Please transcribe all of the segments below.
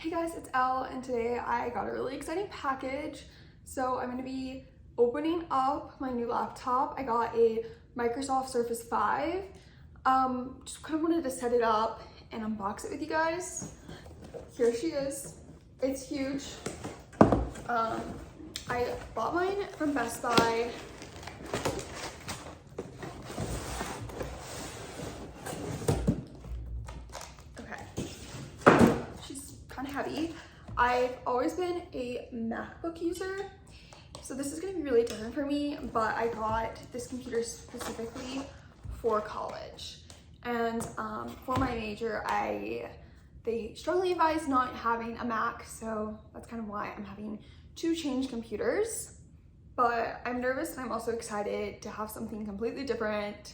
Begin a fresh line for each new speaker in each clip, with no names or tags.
Hey guys, it's Elle, and today I got a really exciting package. So I'm going to be opening up my new laptop. I got a Microsoft Surface 5. Just kind of wanted to set it up and unbox it with you guys. Here she is. It's huge. I bought mine from Best Buy. Heavy. I've always been a MacBook user, so this is going to be really different for me, but I got this computer specifically for college. And for my major, they strongly advise not having a Mac, so that's kind of why I'm having to change computers. But I'm nervous and I'm also excited to have something completely different.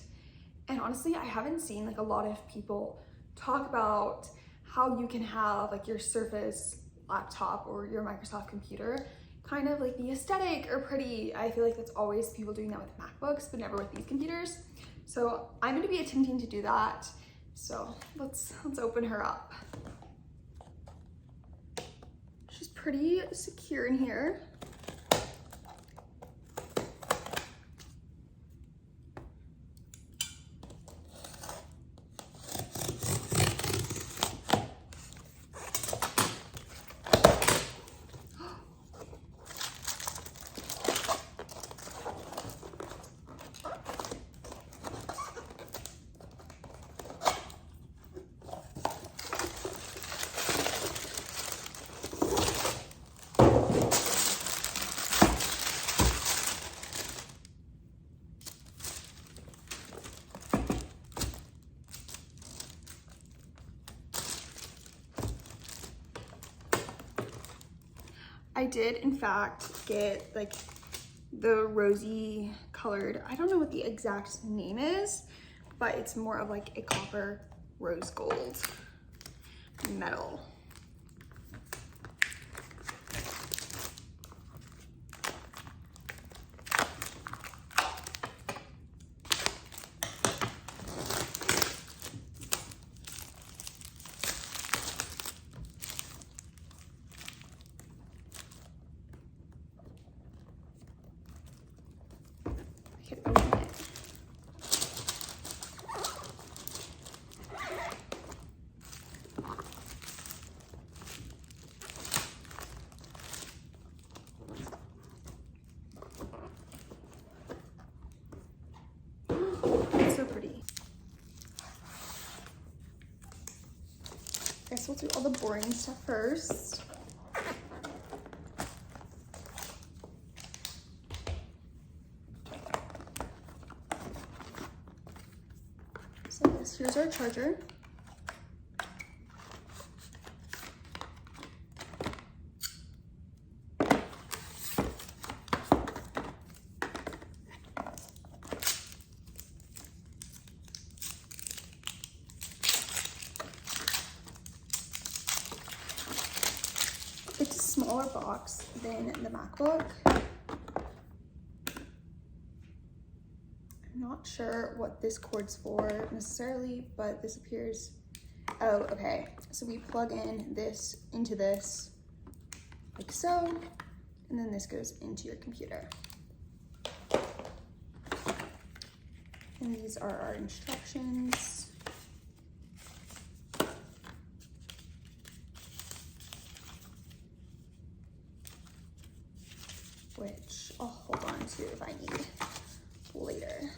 And honestly, I haven't seen like a lot of people talk about how you can have like your Surface laptop or your Microsoft computer kind of like be aesthetic or pretty. I feel like that's always people doing that with MacBooks, but never with these computers. So I'm going to be attempting to do that. So let's open her up. She's pretty secure in here. I did in fact get like the rosy colored, I don't know what the exact name is, but it's more of like a copper rose gold metal. I guess we'll do all the boring stuff first. So yes, here's our charger. It's a smaller box than the MacBook. I'm not sure what this cord's for necessarily, but this appears, oh, okay. So we plug in this into this like so, and then this goes into your computer. And these are our instructions. Which I'll hold on to if I need later.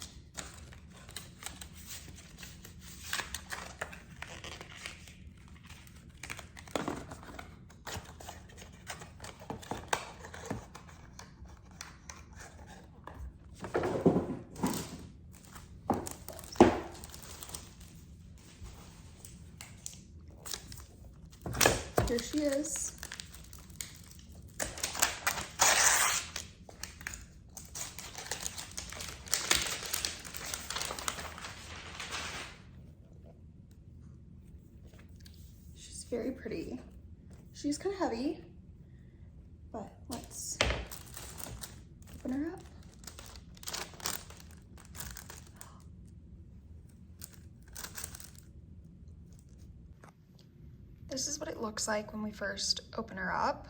Here she is. Very pretty. She's kind of heavy, but let's open her up. This is what it looks like when we first open her up.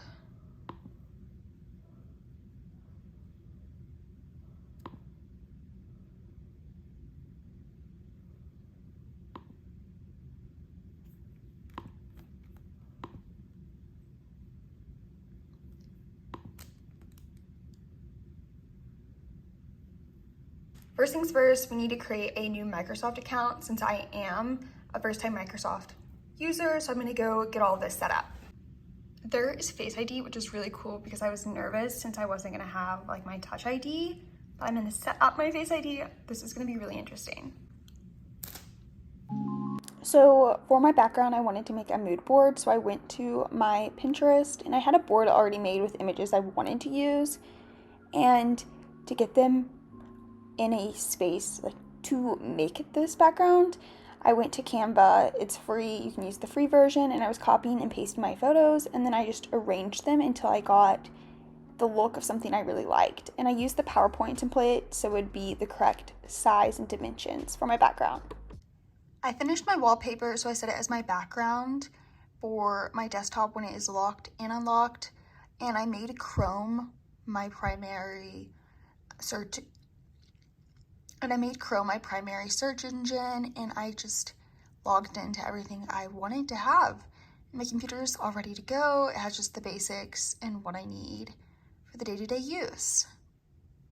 First things first, we need to create a new Microsoft account since I am a first-time Microsoft user, so I'm gonna go get all of this set up. There is Face ID, which is really cool because I was nervous since I wasn't gonna have like my Touch ID, but I'm gonna set up my Face ID. This is gonna be really interesting. So for my background, I wanted to make a mood board, so I went to my Pinterest and I had a board already made with images I wanted to use, and to get them in a space like to make this background, I went to Canva. It's free, you can use the free version, and I was copying and pasting my photos, and then I just arranged them until I got the look of something I really liked. And I used the PowerPoint template so it would be the correct size and dimensions for my background. I finished my wallpaper, so I set it as my background for my desktop when it is locked and unlocked, and I made Chrome my primary search engine, and I just logged into everything I wanted to have. My computer is all ready to go. It has just the basics and what I need for the day-to-day use.